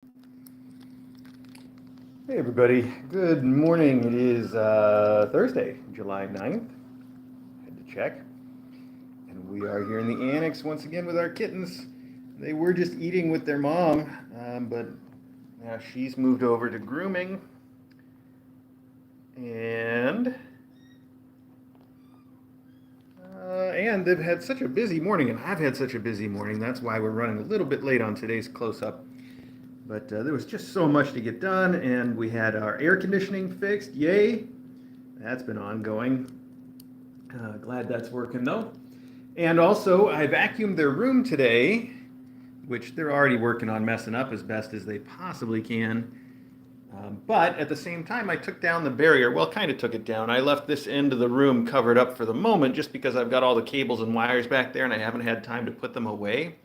Hey everybody, good morning. It is Thursday, July 9th. Had to check. And we are here in the annex once again with our kittens. They were just eating with their mom, but now she's moved over to grooming. And they've had such a busy morning, and I've had such a busy morning. That's why we're running a little bit late on today's close-up. But there was just so much to get done, and we had our air conditioning fixed. Yay! That's been ongoing. Glad that's working though. And also, I vacuumed their room today, which they're already working on messing up as best as they possibly can. But at the same time, I took down the barrier. Well, kind of took it down. I left this end of the room covered up for the moment just because I've got all the cables and wires back there and I haven't had time to put them away.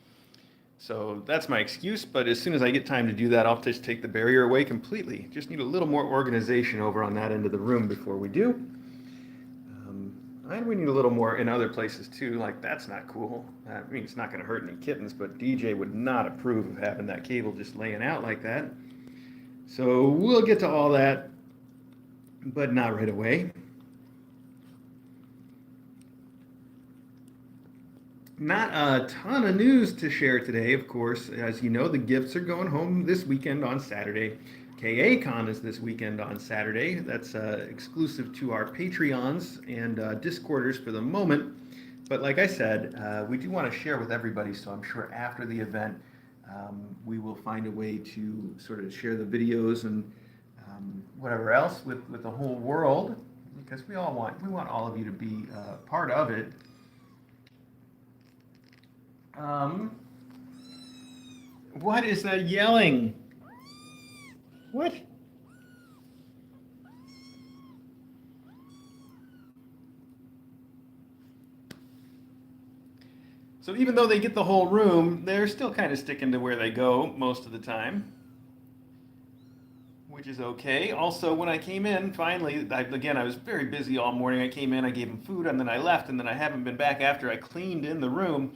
So that's my excuse, but as soon as I get time to do that, I'll just take the barrier away completely. Just need a little more organization over on that end of the room before we do. And we need a little more in other places too, like that's not cool. I mean, it's not going to hurt any kittens, but DJ would not approve of having that cable just laying out like that. So we'll get to all that, but not right away. Not a ton of news to share today, of course. As you know, the gifts are going home this weekend on Saturday. KACon is this weekend on Saturday. That's exclusive to our Patreons and Discorders for the moment. But like I said, we do want to share with everybody, so I'm sure after the event, we will find a way to sort of share the videos and whatever else with the whole world, because we want all of you to be part of it. What is that yelling? What? So even though they get the whole room, they're still kind of sticking to where they go most of the time, which is okay. Also, when I came in, finally, I was very busy all morning. I came in, I gave them food, and then I left, and then I haven't been back after I cleaned in the room.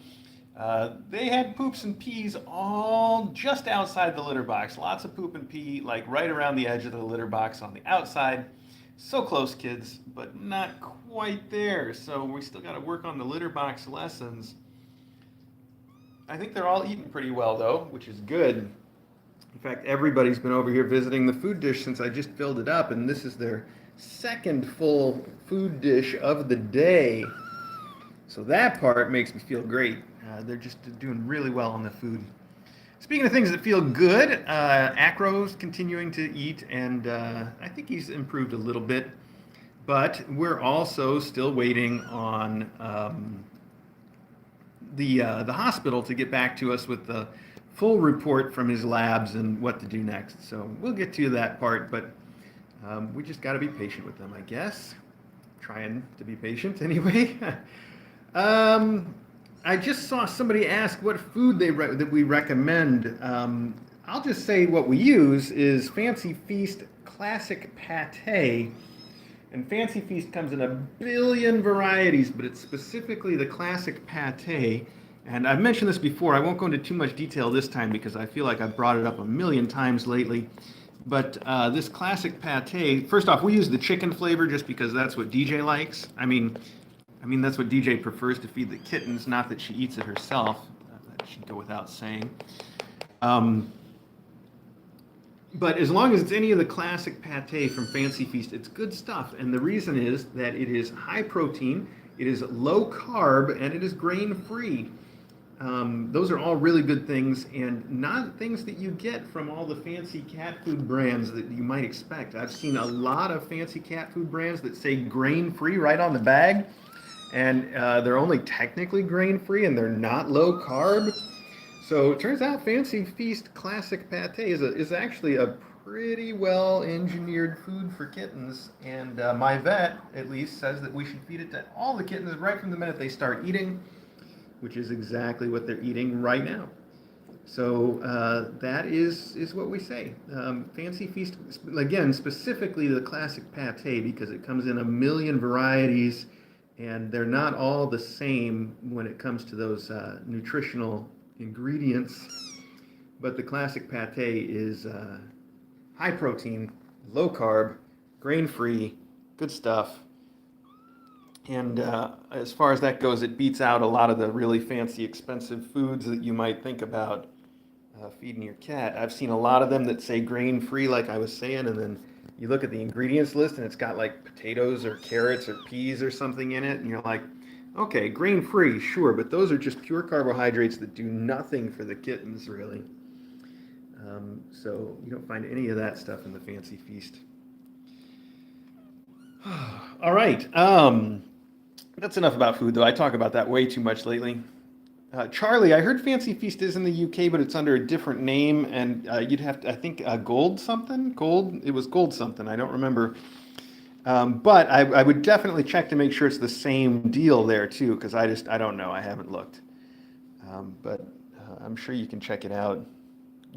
They had poops and pees all just outside the litter box. Lots of poop and pee, like right around the edge of the litter box on the outside. So close, kids, but not quite there. So we still got to work on the litter box lessons. I think they're all eating pretty well, though, which is good. In fact, everybody's been over here visiting the food dish since I just filled it up, and this is their second full food dish of the day. So that part makes me feel great. They're just doing really well on the food. Speaking of things that feel good, Acro's continuing to eat, and I think he's improved a little bit. But we're also still waiting on the hospital to get back to us with the full report from his labs and what to do next. So we'll get to that part, but we just got to be patient with them, I guess. Trying to be patient anyway. I just saw somebody ask what food that we recommend. I'll just say what we use is Fancy Feast Classic Pate. And Fancy Feast comes in a billion varieties, but it's specifically the Classic Pate. And I've mentioned this before. I won't go into too much detail this time because I feel like I've brought it up a million times lately. But this Classic Pate, first off, we use the chicken flavor just because that's what DJ likes. I mean, that's what DJ prefers to feed the kittens, not that she eats it herself. That should go without saying. But as long as it's any of the Classic Pate from Fancy Feast, it's good stuff. And the reason is that it is high protein, it is low carb, and it is grain free. Those are all really good things, and not things that you get from all the fancy cat food brands that you might expect. I've seen a lot of fancy cat food brands that say grain free right on the bag, and they're only technically grain free and they're not low carb. So it turns out Fancy Feast Classic Pate is actually a pretty well engineered food for kittens, and my vet at least says that we should feed it to all the kittens right from the minute they start eating, which is exactly what they're eating right now. So that is what we say. Fancy Feast, again, specifically the Classic Pate, because it comes in a million varieties, and they're not all the same when it comes to those nutritional ingredients. But the classic pate is high protein, low carb, grain free, good stuff. And as far as that goes, it beats out a lot of the really fancy, expensive foods that you might think about feeding your cat. I've seen a lot of them that say grain free, like I was saying, and then you look at the ingredients list and it's got like potatoes or carrots or peas or something in it, and you're like, okay, grain free, sure, but those are just pure carbohydrates that do nothing for the kittens, really. So you don't find any of that stuff in the Fancy Feast. All right. That's enough about food, though. I talk about that way too much lately. Charlie, I heard Fancy Feast is in the UK, but it's under a different name, and you'd have to, I think, Gold something? Gold? It was Gold something. I don't remember. But I would definitely check to make sure it's the same deal there, too, because I don't know. I haven't looked. But I'm sure you can check it out.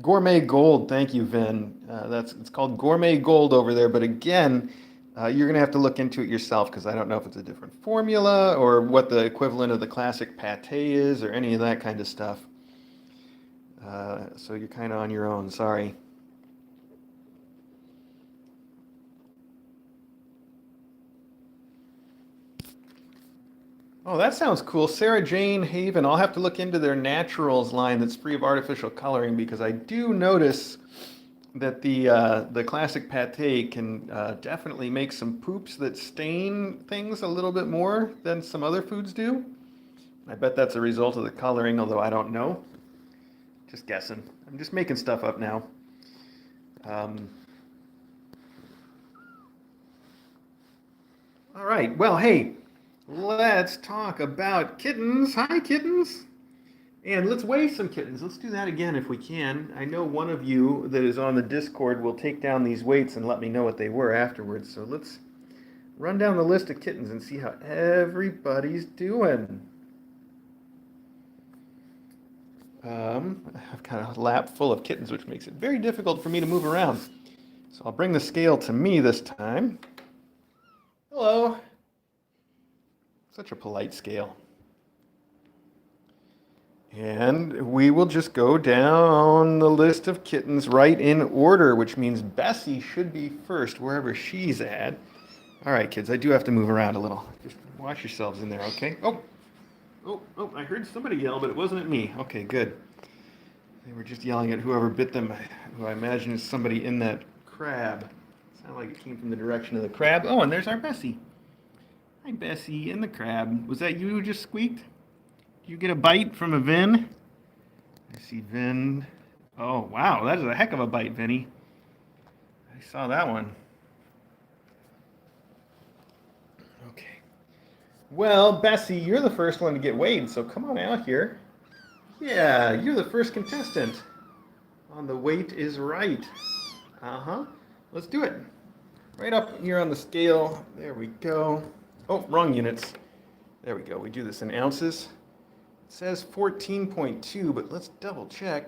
Gourmet Gold, thank you, Vin. It's called Gourmet Gold over there, but again, you're going to have to look into it yourself because I don't know if it's a different formula or what the equivalent of the classic pate is or any of that kind of stuff. So you're kind of on your own, sorry. Oh, that sounds cool. Sarah Jane Haven. I'll have to look into their naturals line that's free of artificial coloring because I do notice that the classic pate can definitely make some poops that stain things a little bit more than some other foods do. I bet that's a result of the coloring, although I don't know. Just guessing. I'm just making stuff up now. Um, all right. Well, hey, let's talk about kittens. Hi, kittens. And let's weigh some kittens. Let's do that again if we can. I know one of you that is on the Discord will take down these weights and let me know what they were afterwards. So let's run down the list of kittens and see how everybody's doing. I've got a lap full of kittens, which makes it very difficult for me to move around. So I'll bring the scale to me this time. Hello. Such a polite scale. And we will just go down the list of kittens right in order, which means Bessie should be first, wherever she's at. All right, kids, I do have to move around a little. Just watch yourselves in there, okay? Oh, I heard somebody yell, but it wasn't at me. Okay, good. They were just yelling at whoever bit them, who I imagine is somebody in that crab. It sounded like it came from the direction of the crab. Oh, and there's our Bessie. Hi, Bessie, in the crab. Was that you who just squeaked? Did you get a bite from a Vin? I see Vin. Oh, wow, that is a heck of a bite, Vinny. I saw that one. Okay. Well, Bessie, you're the first one to get weighed, so come on out here. Yeah, you're the first contestant. On the weight is right. Uh-huh. Let's do it. Right up here on the scale. There we go. Oh, wrong units. There we go. We do this in ounces. It says 14.2, but let's double check.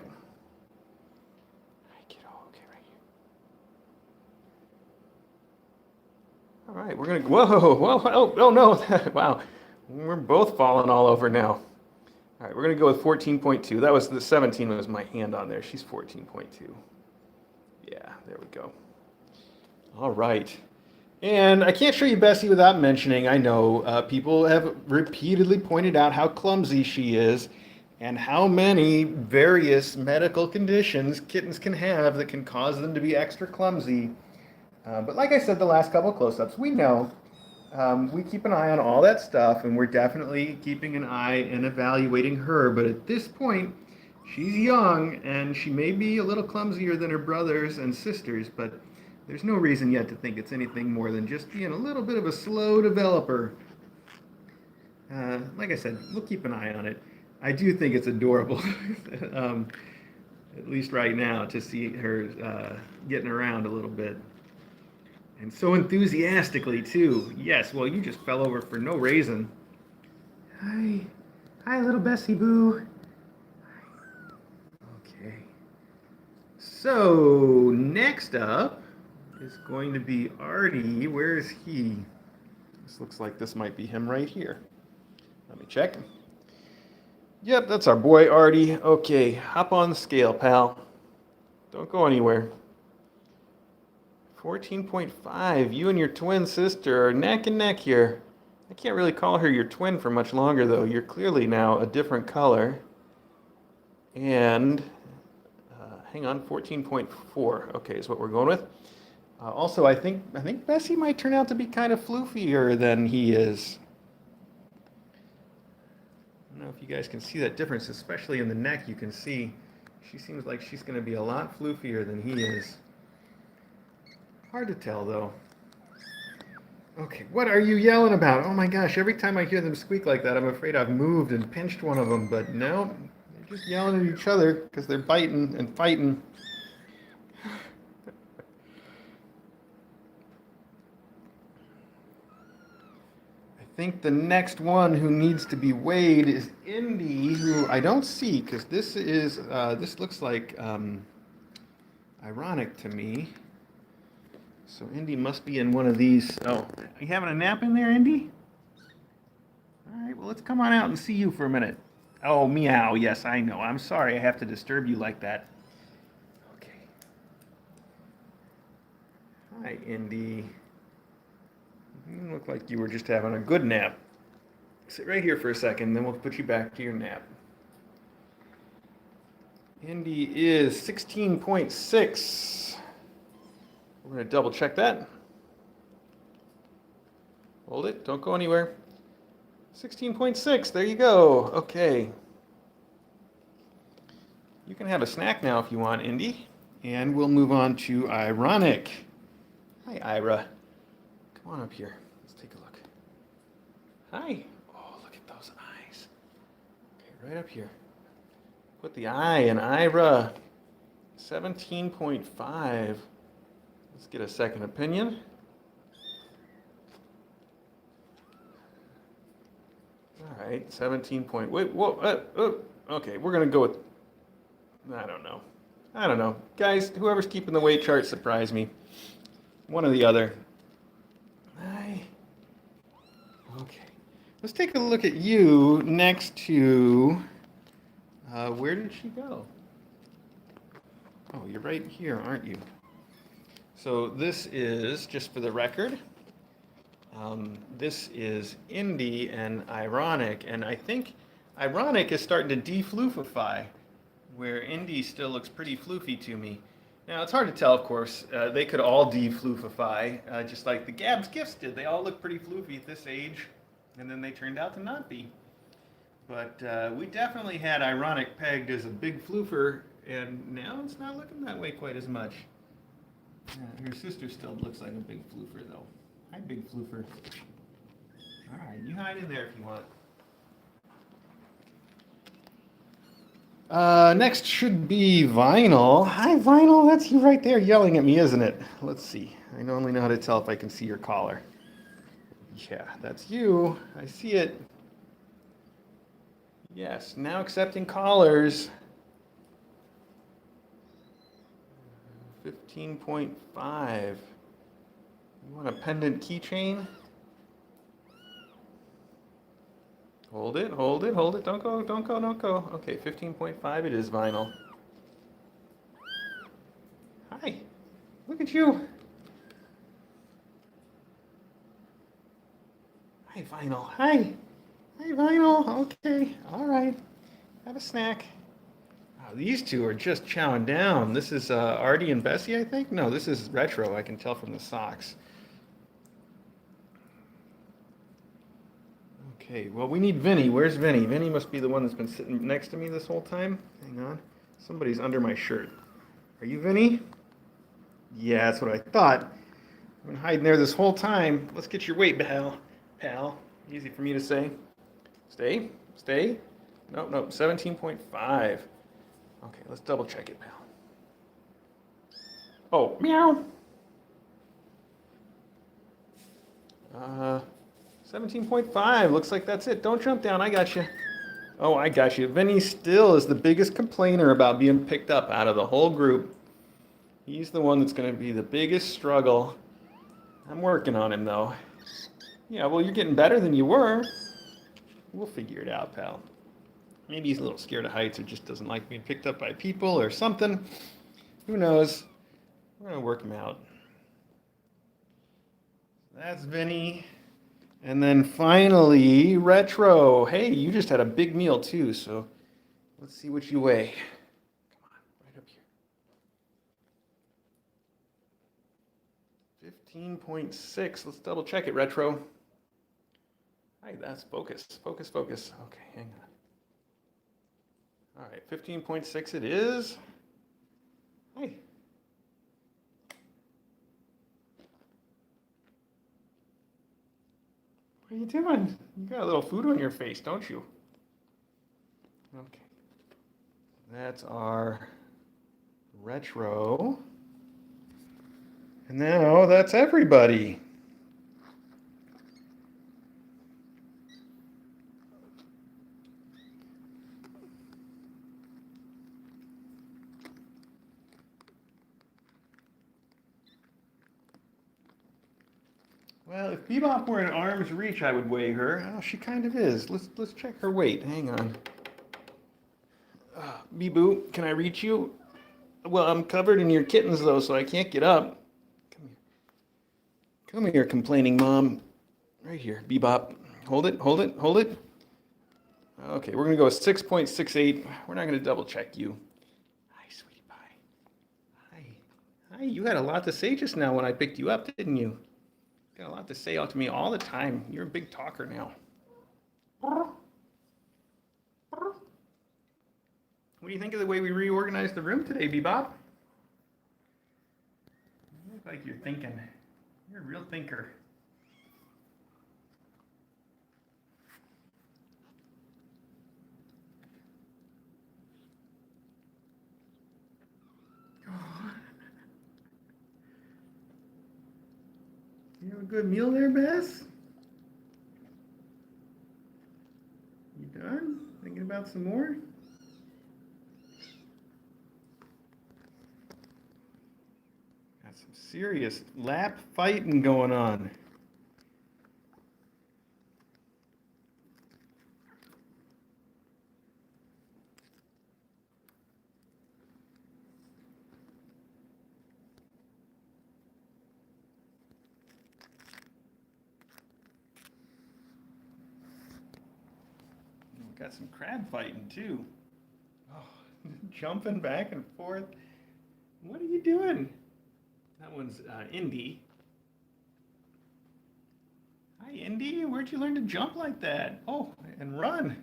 Okay, right here. All right, we're gonna. Whoa! Oh no! Wow, we're both falling all over now. All right, we're gonna go with 14.2. That was the 17 was my hand on there. She's 14.2. Yeah, there we go. All right. And I can't show you Bessie without mentioning, I know people have repeatedly pointed out how clumsy she is and how many various medical conditions kittens can have that can cause them to be extra clumsy. But like I said, the last couple close-ups, we know. We keep an eye on all that stuff, and we're definitely keeping an eye and evaluating her. But at this point, she's young, and she may be a little clumsier than her brothers and sisters, but there's no reason yet to think it's anything more than just being a little bit of a slow developer. Like I said, we'll keep an eye on it. I do think it's adorable, at least right now, to see her getting around a little bit. And so enthusiastically, too. Yes, well, you just fell over for no reason. Hi. Hi, little Bessie Boo. Okay. So, next up is going to be Artie. Where is he? This looks like this might be him right here. Let me check. Yep, that's our boy Artie. Okay, hop on the scale, pal. Don't go anywhere. 14.5. You and your twin sister are neck and neck here. I can't really call her your twin for much longer, though. You're clearly now a different color. And, hang on, 14.4. Okay, is what we're going with. Also, I think Bessie might turn out to be kind of floofier than he is. I don't know if you guys can see that difference, especially in the neck. You can see she seems like she's going to be a lot floofier than he is. Hard to tell, though. Okay, what are you yelling about? Oh my gosh, every time I hear them squeak like that, I'm afraid I've moved and pinched one of them. But no, they're just yelling at each other because they're biting and fighting. I think the next one who needs to be weighed is Indy, who I don't see because this looks like ironic to me. So Indy must be in one of these. Oh, are you having a nap in there, Indy? All right, well, let's come on out and see you for a minute. Oh, meow. Yes, I know. I'm sorry I have to disturb you like that. Okay. Hi, Indy. You look like you were just having a good nap. Sit right here for a second, then we'll put you back to your nap. Indy is 16.6. We're going to double check that. Hold it. Don't go anywhere. 16.6. There you go. Okay. You can have a snack now if you want, Indy. And we'll move on to Ironic. Hi, Ira. Come on up here. Let's take a look. Hi. Oh, look at those eyes. Okay, right up here. Put the eye in Ira. 17.5. Let's get a second opinion. All right, 17 point. Wait, whoa, okay, we're gonna go with. I don't know, guys. Whoever's keeping the weight chart, surprise me. One or the other. Okay. Let's take a look at you next to. Where did she go? Oh, you're right here, aren't you? So this is, just for the record, this is Indy and Ironic, and I think Ironic is starting to de-floofify, where Indy still looks pretty floofy to me. Now, it's hard to tell, of course. They could all de-floofify, just like the Gab's Gifts did. They all look pretty floofy at this age, and then they turned out to not be. But we definitely had Ironic pegged as a big floofer, and now it's not looking that way quite as much. Her sister still looks like a big floofer, though. Hi, big floofer. All right, you hide in there if you want. Next should be Vinyl. Hi, Vinyl. That's you right there yelling at me, isn't it? Let's see. I only know how to tell if I can see your collar. Yeah, that's you. I see it. Yes, now accepting callers. 15.5. You want a pendant keychain? Hold it, hold it, hold it. Don't go, don't go, don't go. Okay, 15.5 it is, Vinyl. Hi. Look at you. Hi, Vinyl. Hi. Hi, Vinyl. Okay, all right. Have a snack. Wow, these two are just chowing down. This is Artie and Bessie, I think? No, this is Retro. I can tell from the socks. Okay, well, we need Vinny. Where's Vinny? Vinny must be the one that's been sitting next to me this whole time. Hang on. Somebody's under my shirt. Are you Vinny? Yeah, that's what I thought. I've been hiding there this whole time. Let's get your weight, pal. Pal. Easy for me to say. Stay. Stay. Nope, nope. 17.5. Okay, let's double check it, pal. Oh, meow. 17.5. Looks like that's it. Don't jump down. I got you. Oh, I got you. Vinny still is the biggest complainer about being picked up out of the whole group. He's the one that's going to be the biggest struggle. I'm working on him, though. Yeah, well, you're getting better than you were. We'll figure it out, pal. Maybe he's a little scared of heights or just doesn't like being picked up by people or something. Who knows? We're gonna work him out. That's Vinny. And then finally, Retro. Hey, you just had a big meal too, so let's see what you weigh. Come on, right up here. 15.6. Let's double check it, Retro. Hi, that's focus. Focus, focus. Okay, hang on. All right, 15.6 it is. Hi. What are you doing? You got a little food on your face, don't you? Okay. That's our Retro. And now that's everybody. Well, if Bebop were in arm's reach, I would weigh her. Oh, she kind of is. Let's check her weight. Hang on. Beboo, can I reach you? Well, I'm covered in your kittens though, so I can't get up. Come here. Come here, complaining mom. Right here, Bebop. Hold it, hold it, hold it. Okay, we're gonna go with 6.68. We're not gonna double check you. Hi, sweetie pie. Hi. Hi, you had a lot to say just now when I picked you up, didn't you? Got a lot to say out to me all the time. You're a big talker now. What do you think of the way we reorganized the room today, Bebop? You look like you're thinking. You're a real thinker. You have a good meal there, Bess? You done? Thinking about some more? Got some serious lap fighting going on. Got some crab fighting too. Oh, jumping back and forth. What are you doing? That one's Indy. Hi, Indy. Where'd you learn to jump like that? Oh, and run.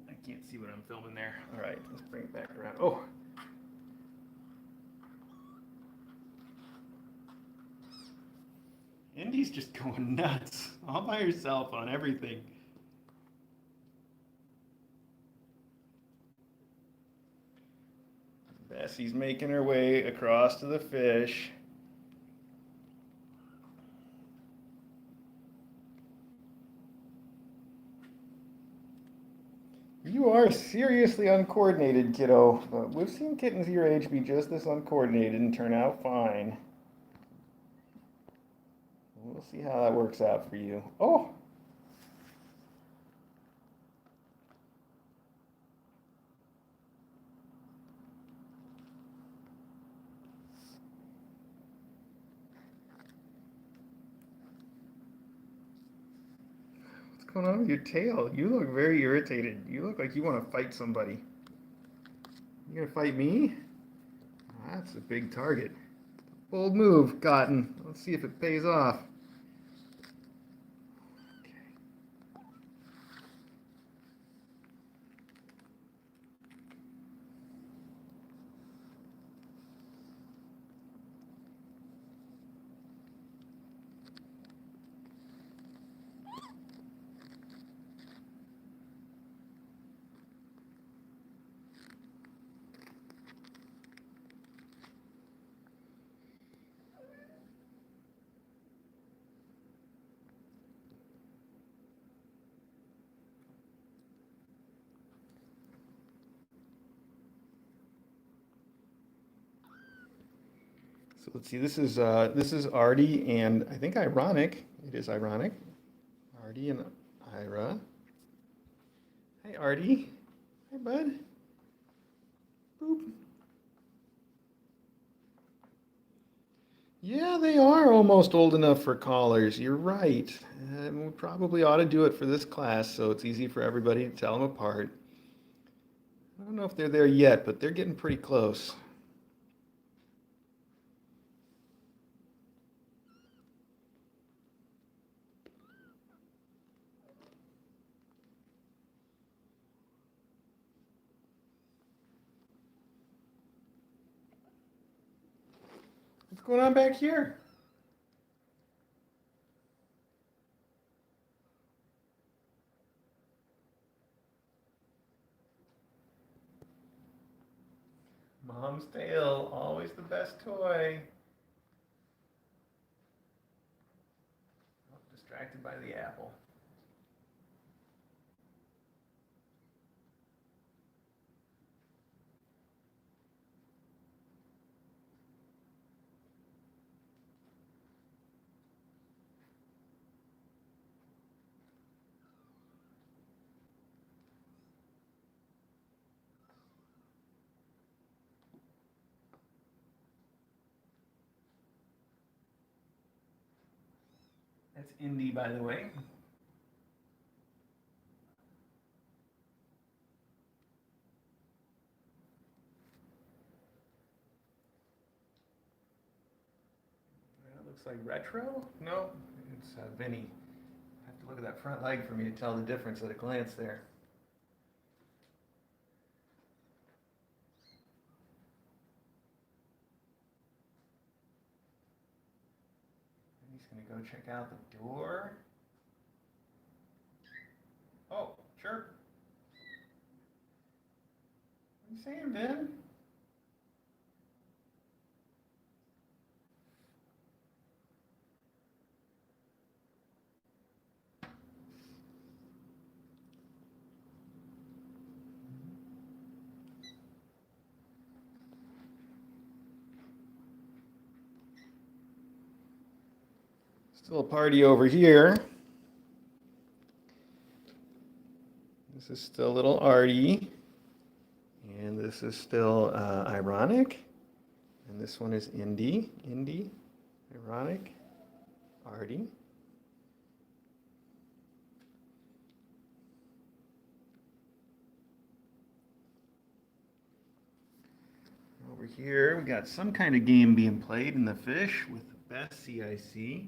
I can't see what I'm filming there. All right, let's bring it back around. Oh. Indy's just going nuts all by herself on everything. Bessie's making her way across to the fish. You are seriously uncoordinated, kiddo. But we've seen kittens your age be just this uncoordinated and turn out fine. We'll see how that works out for you. Oh! What's going on with your tail? You look very irritated. You look like you want to fight somebody. You gonna fight me? That's a big target. Bold move, Kitten. Let's see if it pays off. So let's see. This is Artie and I think ironic. It is ironic. Artie and Ira. Hi, Artie. Hi, bud. Boop. Yeah, they are almost old enough for collars. You're right. And we probably ought to do it for this class so it's easy for everybody to tell them apart. I don't know if they're there yet, but they're getting pretty close. What's going on back here? Mom's tail, always the best toy. Oh, distracted by the apple. That's Indy, by the way. That looks like retro? No, it's Vinny. I have to look at that front leg for me to tell the difference at a glance there. He's gonna go check out the door. Oh, sure. What are you saying, Ben? Still a party over here. This is still little Artie. And this is still ironic. And this one is Indy. Indy, ironic, Artie. Over here, we got some kind of game being played in the fish with the best CIC.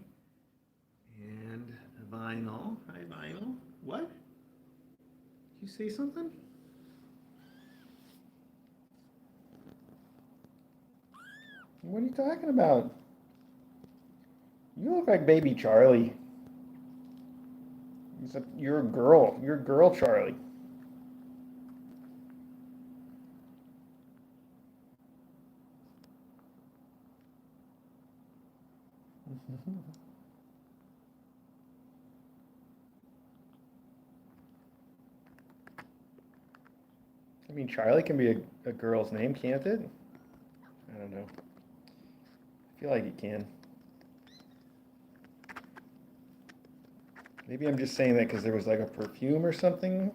And vinyl. Hi, vinyl. What? Did you say something? What are you talking about? You look like baby Charlie. You're a girl. You're girl Charlie. I mean, Charlie can be a girl's name, can't it? I don't know. I feel like it can. Maybe I'm just saying that because there was like a perfume or something.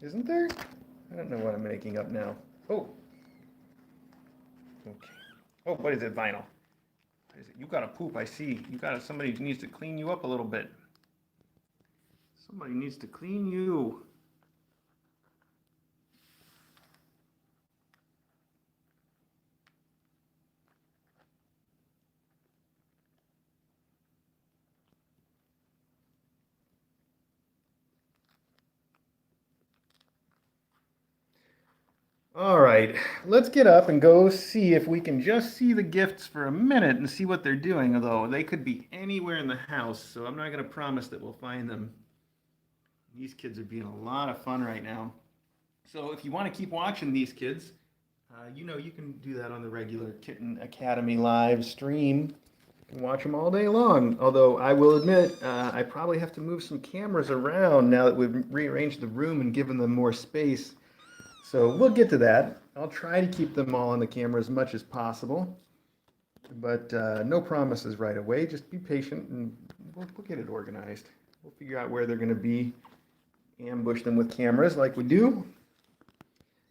Isn't there? I don't know what I'm making up now. Oh. Okay. Oh, what is it, vinyl? What is it? You got to poop, I see. Somebody needs to clean you up a little bit. Somebody needs to clean you. All right, let's get up and go see if we can just see the gifts for a minute and see what they're doing, although they could be anywhere in the house, so I'm not going to promise that we'll find them. These kids are being a lot of fun right now. So if you want to keep watching these kids, you can do that on the regular Kitten Academy live stream. You can watch them all day long, although I will admit I probably have to move some cameras around now that we've rearranged the room and given them more space. So we'll get to that. I'll try to keep them all on the camera as much as possible. But no promises right away. Just be patient and we'll get it organized. We'll figure out where they're going to be, ambush them with cameras like we do.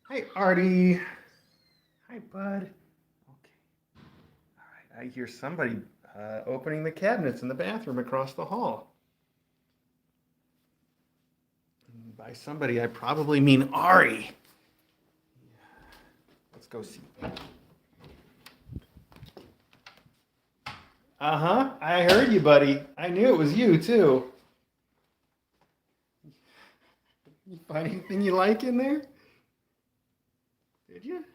Hi, Artie. Hi, bud. Okay. All right. I hear somebody opening the cabinets in the bathroom across the hall. And by somebody, I probably mean Ari. Let's go see. Uh-huh. I heard you, buddy. I knew it was you, too. You find anything you like in there? Did you?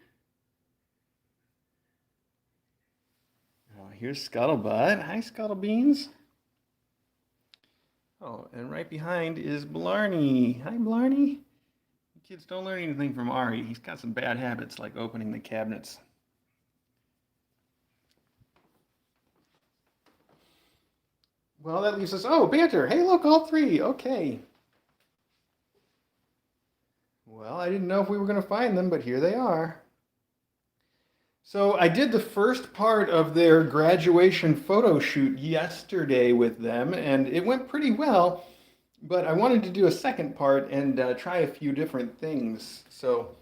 Oh, here's Scuttlebutt. Hi, Scuttlebeans. Oh, and right behind is Blarney. Hi, Blarney. Kids don't learn anything from Ari. He's got some bad habits like opening the cabinets. Well, that leaves us. Oh, banter. Hey, look, all three. Okay. Well, I didn't know if we were going to find them, but here they are. So I did the first part of their graduation photo shoot yesterday with them, and it went pretty well. But I wanted to do a second part and try a few different things. So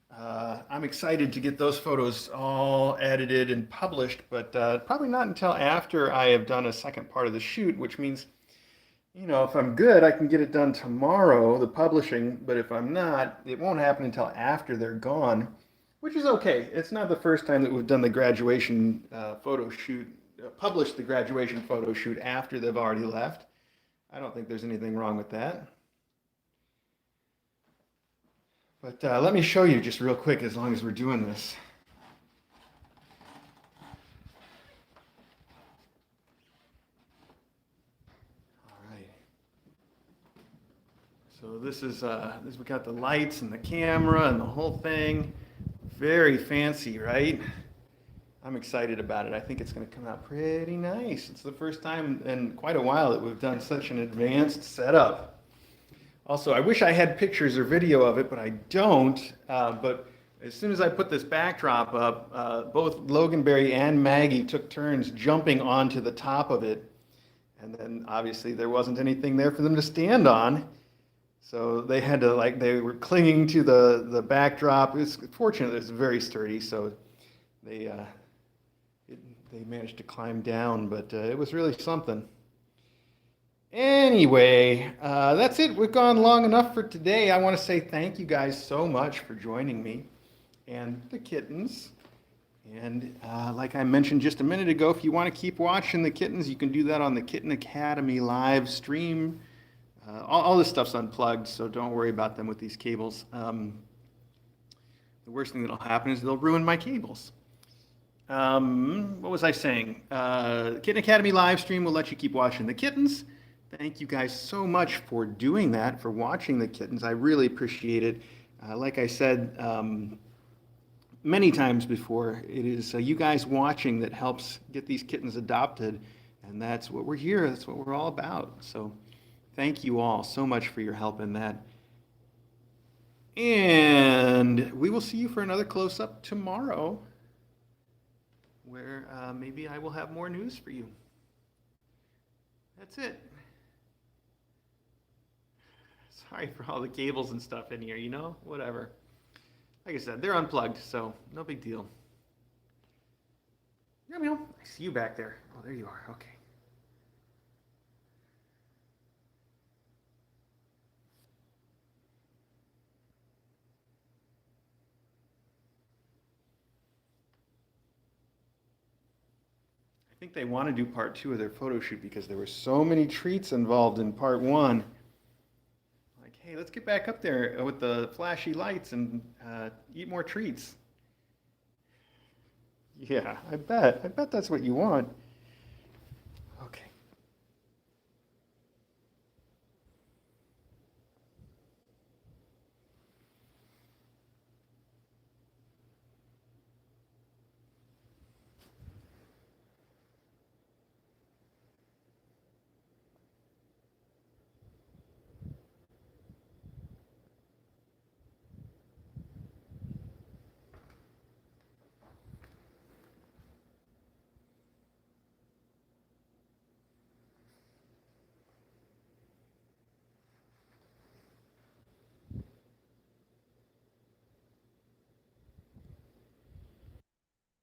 I'm excited to get those photos all edited and published, but probably not until after I have done a second part of the shoot, which means, you know, if I'm good, I can get it done tomorrow, the publishing, but if I'm not, it won't happen until after they're gone, which is okay. It's not the first time that we've done the graduation photo shoot, published the graduation photo shoot after they've already left. I don't think there's anything wrong with that. But let me show you just real quick as long as we're doing this. All right. So this is we got the lights and the camera and the whole thing. Very fancy, right? I'm excited about it. I think it's going to come out pretty nice. It's the first time in quite a while that we've done such an advanced setup. Also, I wish I had pictures or video of it, but I don't. But as soon as I put this backdrop up, both Loganberry and Maggie took turns jumping onto the top of it. And then obviously there wasn't anything there for them to stand on. So they had to, like, they were clinging to the backdrop. It's fortunate it's very sturdy, so they managed to climb down, but it was really something. Anyway, that's it. We've gone long enough for today. I want to say thank you guys so much for joining me and the kittens. And like I mentioned just a minute ago, if you want to keep watching the kittens, you can do that on the Kitten Academy live stream. All this stuff's unplugged, so don't worry about them with these cables. The worst thing that'll happen is they'll ruin my cables. What was I saying? Kitten Academy live stream will let you keep watching the kittens. Thank you guys so much for doing that, for watching the kittens. I really appreciate it. Like I said many times before, it is you guys watching that helps get these kittens adopted, and that's what we're here. That's what we're all about. So thank you all so much for your help in that. And we will see you for another close-up tomorrow, where maybe I will have more news for you. That's it. Sorry for all the cables and stuff in here, you know? Whatever. Like I said, they're unplugged, so no big deal. Meow, meow. I see you back there. Oh, there you are. Okay. I think they want to do part 2 of their photo shoot because there were so many treats involved in part 1. Like, hey, let's get back up there with the flashy lights and eat more treats. Yeah, I bet. I bet that's what you want.